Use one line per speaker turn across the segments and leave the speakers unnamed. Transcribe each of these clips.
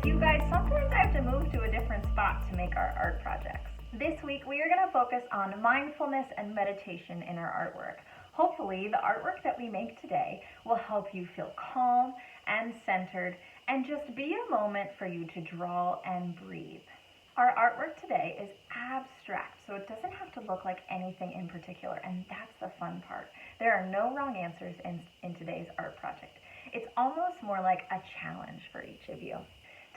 You guys, sometimes I have to move to a different spot to make our art projects. This week we are going to focus on mindfulness and meditation in our artwork. Hopefully the artwork that we make today will help you feel calm and centered and just be a moment for you to draw and breathe. Our artwork today is abstract, so it doesn't have to look like anything in particular, and that's the fun part. There are no wrong answers in today's art project. It's almost more like a challenge for each of you.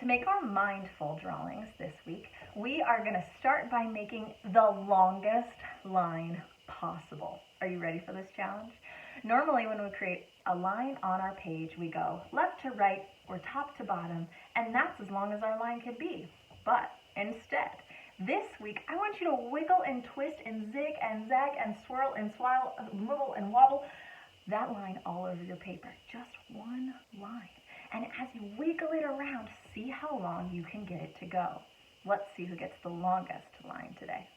To make our mindful drawings this week, we are going to start by making the longest line possible. Are you ready for this challenge? Normally when we create a line on our page, we go left to right or top to bottom, and that's as long as our line can be. But instead, this week, I want you to wiggle and twist and zig and zag and swirl and swirl, wiggle and wobble that line all over your paper. Just one line. And as you wiggle it around, see how long you can get it to go. Let's see who gets the longest line today.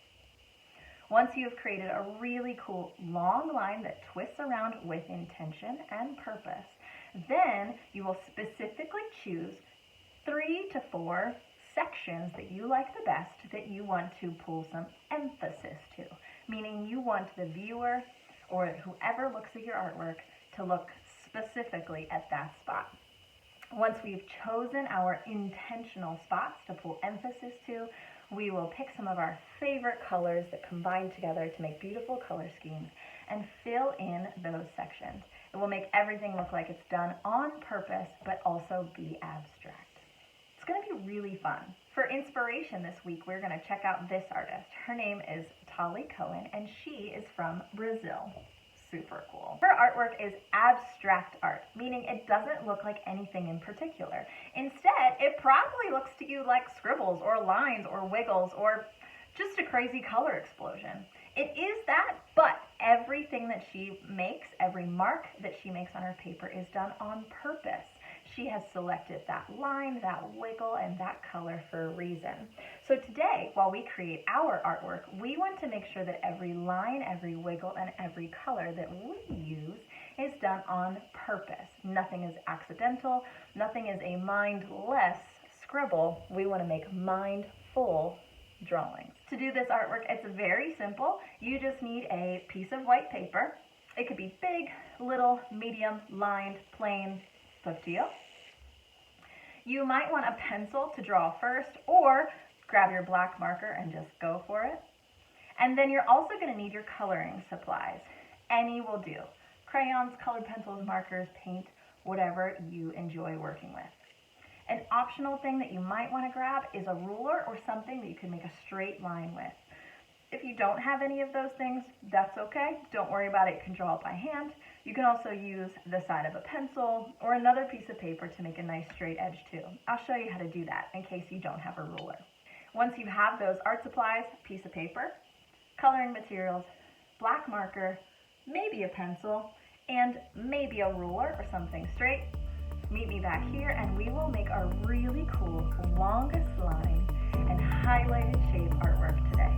Once you have created a really cool long line that twists around with intention and purpose, then you will specifically choose 3 to 4 sections that you like the best that you want to pull some emphasis to, meaning you want the viewer or whoever looks at your artwork to look specifically at that spot. Once we've chosen our intentional spots to pull emphasis to, we will pick some of our favorite colors that combine together to make beautiful color schemes and fill in those sections. It will make everything look like it's done on purpose, but also be abstract. It's going to be really fun. For inspiration this week, we're going to check out this artist. Her name is Tali Cohen, and she is from Brazil. Super cool. Her artwork is abstract art, meaning it doesn't look like anything in particular. Instead, it probably looks to you like scribbles or lines or wiggles or just a crazy color explosion. It is that, but everything that she makes, every mark that she makes on her paper is done on purpose. She has selected that line, that wiggle, and that color for a reason. So today, while we create our artwork, we want to make sure that every line, every wiggle, and every color that we use is done on purpose. Nothing is accidental. Nothing is a mindless scribble. We want to make mindful drawings. To do this artwork, it's very simple. You just need a piece of white paper. It could be big, little, medium, lined, plain, it's up to you. You might want a pencil to draw first, or grab your black marker and just go for it. And then you're also going to need your coloring supplies. Any will do. Crayons, colored pencils, markers, paint, whatever you enjoy working with. An optional thing that you might want to grab is a ruler or something that you can make a straight line with. If you don't have any of those things, that's okay. Don't worry about it. You can draw it by hand. You can also use the side of a pencil or another piece of paper to make a nice straight edge too. I'll show you how to do that in case you don't have a ruler. Once you have those art supplies, piece of paper, coloring materials, black marker, maybe a pencil, and maybe a ruler or something straight, meet me back here and we will make our really cool longest line and highlighted shape artwork today.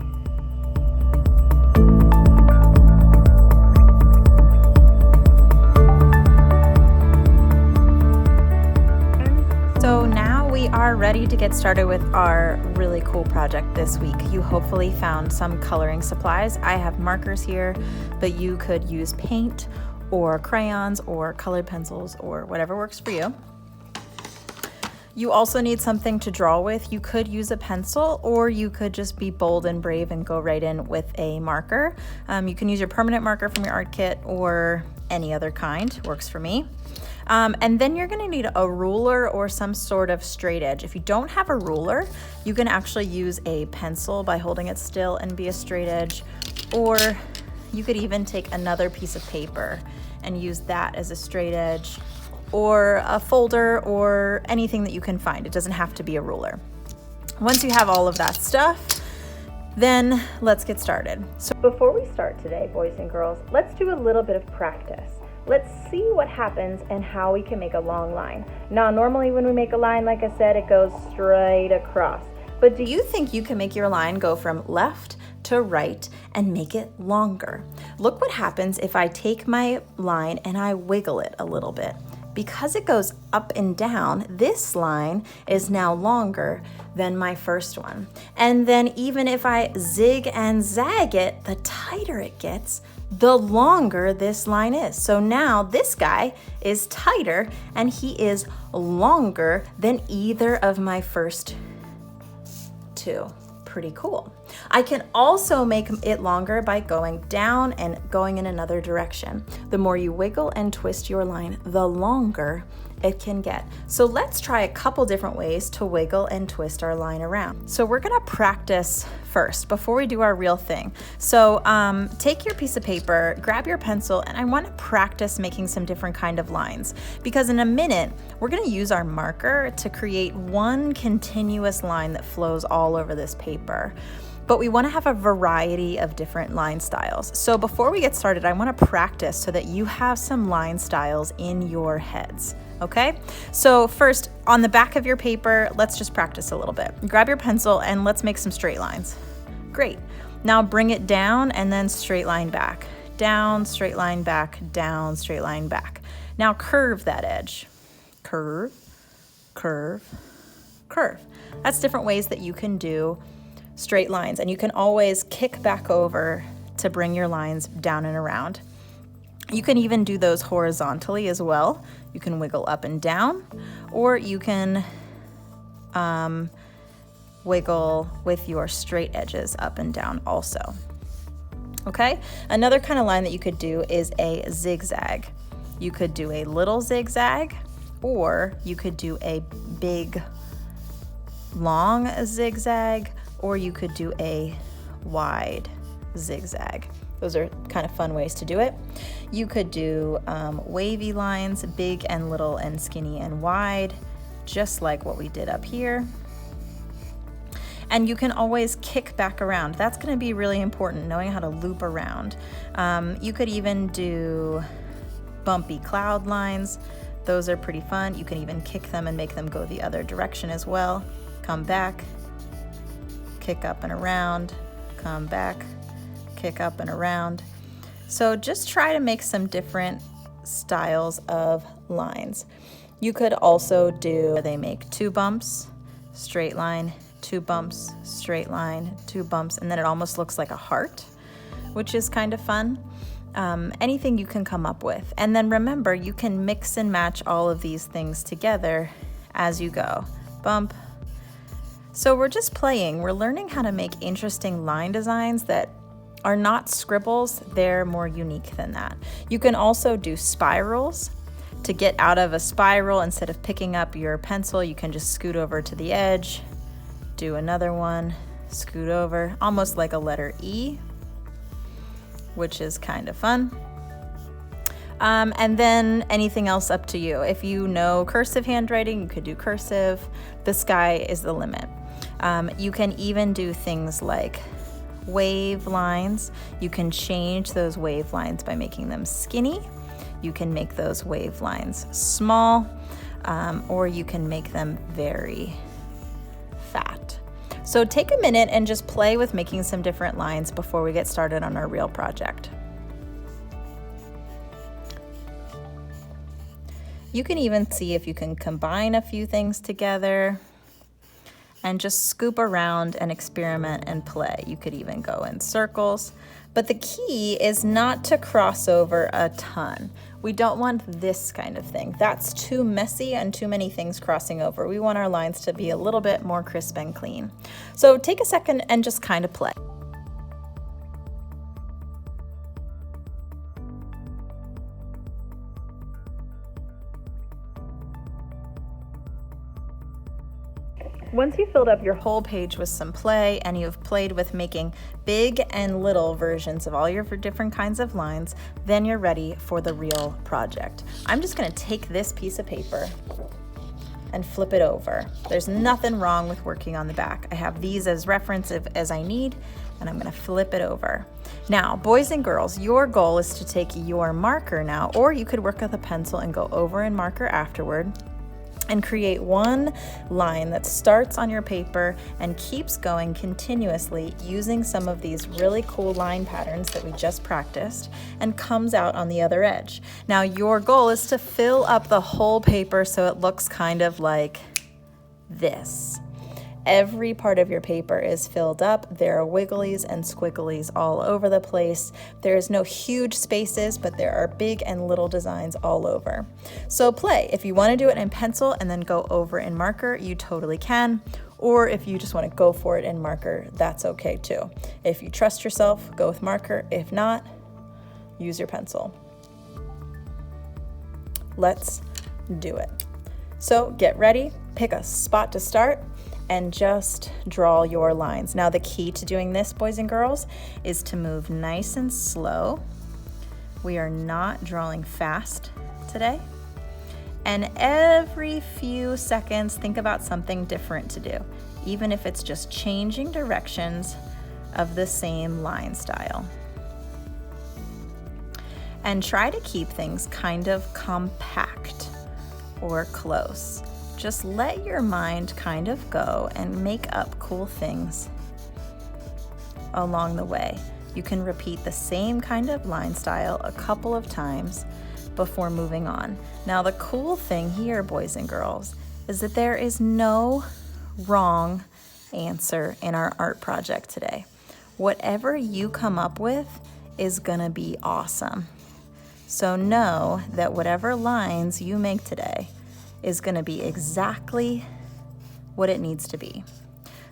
So now we are ready to get started with our really cool project this week. You hopefully found some coloring supplies. I have markers here, but you could use paint or crayons or colored pencils or whatever works for you. You also need something to draw with. You could use a pencil, or you could just be bold and brave and go right in with a marker. You can use your permanent marker from your art kit or any other kind, works for me. And then you're gonna need a ruler or some sort of straight edge. If you don't have a ruler, you can actually use a pencil by holding it still and be a straight edge, or you could even take another piece of paper and use that as a straight edge, or a folder, or anything that you can find. It doesn't have to be a ruler. Once you have all of that stuff, then let's get started. So before we start today, boys and girls, let's do a little bit of practice. Let's see what happens and how we can make a long line. Now, normally when we make a line, like I said, it goes straight across. But do you think you can make your line go from left to right and make it longer? Look what happens if I take my line and I wiggle it a little bit. because it goes up and down, this line is now longer than my first one. And then even if I zig and zag it, the tighter it gets, the longer this line is. So now this guy is tighter and he is longer than either of my first two. Pretty cool. I can also make it longer by going down and going in another direction. The more you wiggle and twist your line, the longer it can get. So let's try a couple different ways to wiggle and twist our line around. So we're gonna practice first before we do our real thing. So take your piece of paper, grab your pencil, and I wanna practice making some different kind of lines, because in a minute, we're gonna use our marker to create one continuous line that flows all over this paper. But we want to have a variety of different line styles. So before we get started, I want to practice so that you have some line styles in your heads, okay? So first, on the back of your paper, let's just practice a little bit. Grab your pencil and let's make some straight lines. Great. Now bring it down and then straight line back. Down, straight line back, down, straight line back. Now curve that edge. Curve, curve, curve. That's different ways that you can do straight lines, and you can always kick back over to bring your lines down and around. You can even do those horizontally as well. You can wiggle up and down, or you can wiggle with your straight edges up and down also. Okay, another kind of line that you could do is a zigzag. You could do a little zigzag, or you could do a big long zigzag, or you could do a wide zigzag. Those are kind of fun ways to do it. You could do wavy lines, big and little and skinny and wide, just like what we did up here. And you can always kick back around. That's gonna be really important, knowing how to loop around. You could even do bumpy cloud lines. Those are pretty fun. You can even kick them and make them go the other direction as well. Come back, kick up and around, come back, kick up and around. So just try to make some different styles of lines. You could also do, they make 2 bumps, straight line, 2 bumps, straight line, 2 bumps, and then it almost looks like a heart, which is kind of fun. Anything you can come up with. And then remember, you can mix and match all of these things together as you go. Bump. So we're just playing. We're learning how to make interesting line designs that are not scribbles. They're more unique than that. You can also do spirals. To get out of a spiral, instead of picking up your pencil, you can just scoot over to the edge, do another one, scoot over, almost like a letter E, which is kind of fun. And then anything else up to you. If you know cursive handwriting, you could do cursive. The sky is the limit. You can even do things like wave lines. You can change those wave lines by making them skinny. You can make those wave lines small, or you can make them very fat. So take a minute and just play with making some different lines before we get started on our real project. You can even see if you can combine a few things together and just scoop around and experiment and play. You could even go in circles, but the key is not to cross over a ton. We don't want this kind of thing. That's too messy and too many things crossing over. We want our lines to be a little bit more crisp and clean. So take a second and just kind of play. Once you've filled up your whole page with some play and you've played with making big and little versions of all your different kinds of lines, then you're ready for the real project. I'm just gonna take this piece of paper and flip it over. There's nothing wrong with working on the back. I have these as reference as I need, and I'm gonna flip it over. Now, boys and girls, your goal is to take your marker now, or you could work with a pencil and go over and marker afterward. and create one line that starts on your paper and keeps going continuously using some of these really cool line patterns that we just practiced and comes out on the other edge. Now your goal is to fill up the whole paper so it looks kind of like this. Every part of your paper is filled up. There are wigglies and squigglies all over the place. There's no huge spaces, but there are big and little designs all over. So play. If you want to do it in pencil and then go over in marker, you totally can. Or if you just want to go for it in marker, that's okay too. If you trust yourself, go with marker. If not, use your pencil. Let's do it. So get ready, pick a spot to start, and just draw your lines. Now the key to doing this, boys and girls, is to move nice and slow. We are not drawing fast today. And every few seconds, think about something different to do, even if it's just changing directions of the same line style. And try to keep things kind of compact or close. Just let your mind kind of go and make up cool things along the way. You can repeat the same kind of line style a couple of times before moving on. Now the cool thing here, boys and girls, is that there is no wrong answer in our art project today. Whatever you come up with is gonna be awesome. So know that whatever lines you make today is gonna be exactly what it needs to be.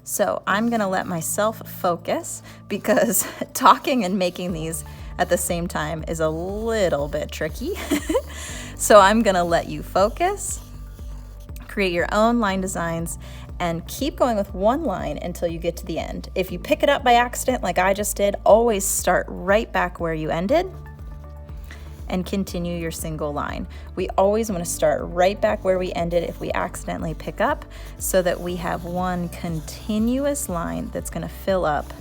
So I'm gonna let myself focus because talking and making these at the same time is a little bit tricky. So I'm gonna let you focus, create your own line designs, and keep going with one line until you get to the end. If you pick it up by accident like I just did, always start right back where you ended and continue your single line. We always want to start right back where we ended if we accidentally pick up, so that we have one continuous line that's going to fill up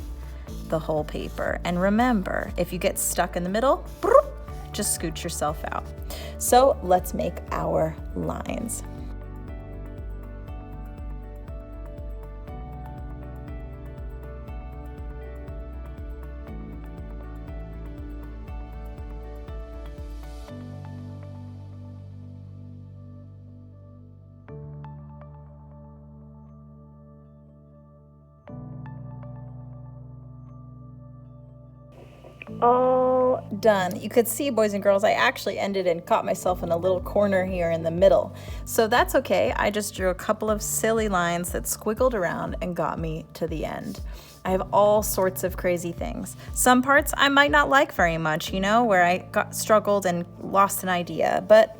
the whole paper. And remember, if you get stuck in the middle, just scoot yourself out. So let's make our lines. All done. You could see, boys and girls, I actually ended and caught myself in a little corner here in the middle. So that's okay. I just drew a couple of silly lines that squiggled around and got me to the end. I have all sorts of crazy things. Some parts I might not like very much, where I struggled and lost an idea, but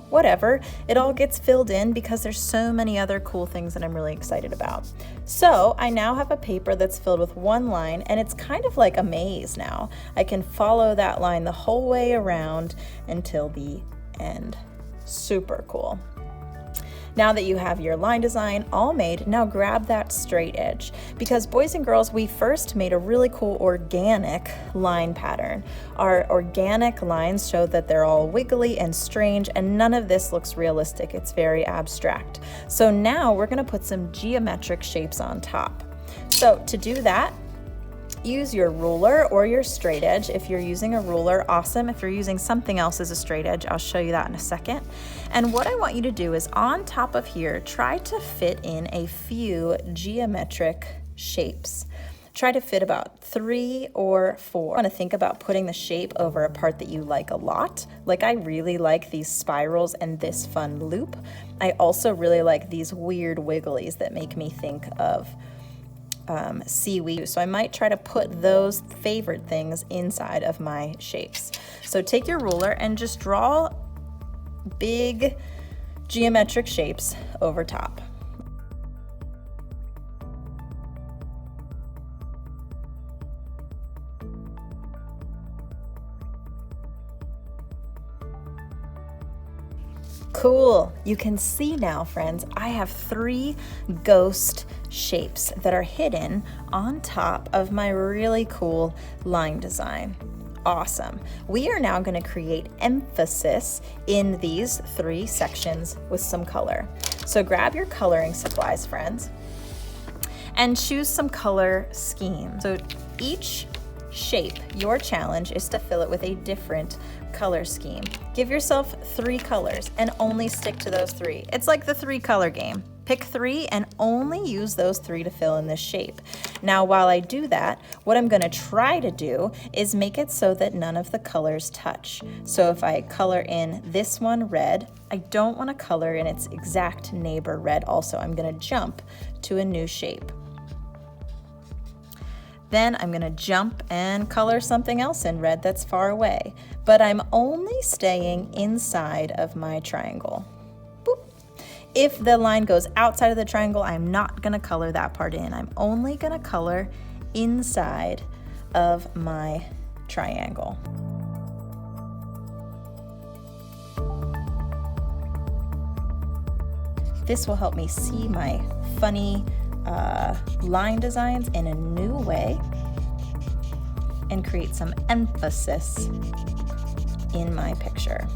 whatever. It all gets filled in because there's so many other cool things that I'm really excited about. So I now have a paper that's filled with one line, and it's kind of like a maze now. I can follow that line the whole way around until the end. Super cool. Now that you have your line design all made, now grab that straight edge, because boys and girls, we first made a really cool organic line pattern. Our organic lines show that they're all wiggly and strange, and none of this looks realistic. It's very abstract. So now we're gonna put some geometric shapes on top. So to do that, use your ruler or your straight edge. If you're using a ruler, awesome. If you're using something else as a straight edge, I'll show you that in a second. And what I want you to do is on top of here, try to fit in a few geometric shapes. Try to fit about 3 or 4. I want to think about putting the shape over a part that you like a lot. Like I really like these spirals and this fun loop. I also really like these weird wigglies that make me think of seaweed. So I might try to put those favorite things inside of my shapes. So take your ruler and just draw big geometric shapes over top. Cool. You can see now, friends, I have 3 ghost shapes that are hidden on top of my really cool line design. Awesome. We are now going to create emphasis in these 3 sections with some color. So grab your coloring supplies, friends, and choose some color schemes. So each shape, your challenge is to fill it with a different color scheme. Give yourself 3 colors and only stick to those 3. It's like the 3-color game. Pick 3 and only use those 3 to fill in this shape. Now, while I do that, what I'm going to try to do is make it so that none of the colors touch. So if I color in this one red, I don't want to color in its exact neighbor red also. I'm going to jump to a new shape. Then I'm going to jump and color something else in red that's far away, but I'm only staying inside of my triangle. Boop. If the line goes outside of the triangle, I'm not going to color that part in. I'm only going to color inside of my triangle. This will help me see my funny line designs in a new way and create some emphasis in my picture.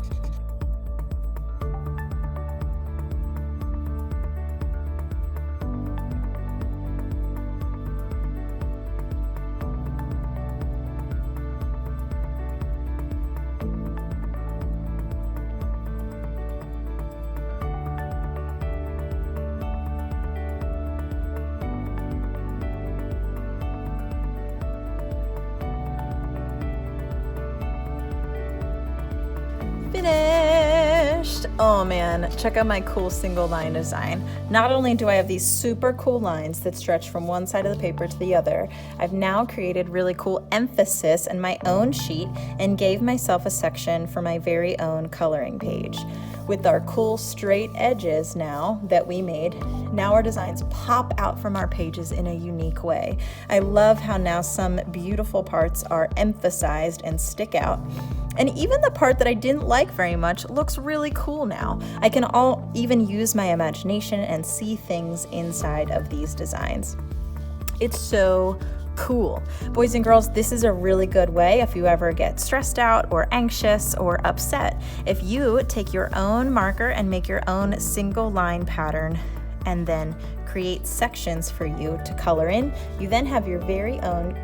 Finished! Oh man, check out my cool single line design. Not only do I have these super cool lines that stretch from one side of the paper to the other, I've now created really cool emphasis in my own sheet and gave myself a section for my very own coloring page. With our cool straight edges now that we made, now our designs pop out from our pages in a unique way. I love how now some beautiful parts are emphasized and stick out. And even the part that I didn't like very much looks really cool now. I can even use my imagination and see things inside of these designs. It's so cool. Boys and girls, this is a really good way if you ever get stressed out or anxious or upset. If you take your own marker and make your own single line pattern and then create sections for you to color in, you then have your very own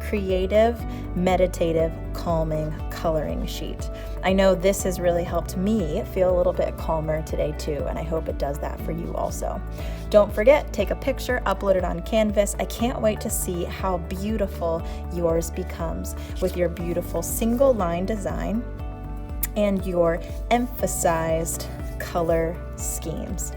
creative, meditative, calming coloring sheet. I know this has really helped me feel a little bit calmer today too, and I hope it does that for you also. Don't forget, take a picture, upload it on Canvas. I can't wait to see how beautiful yours becomes with your beautiful single line design and your emphasized color schemes.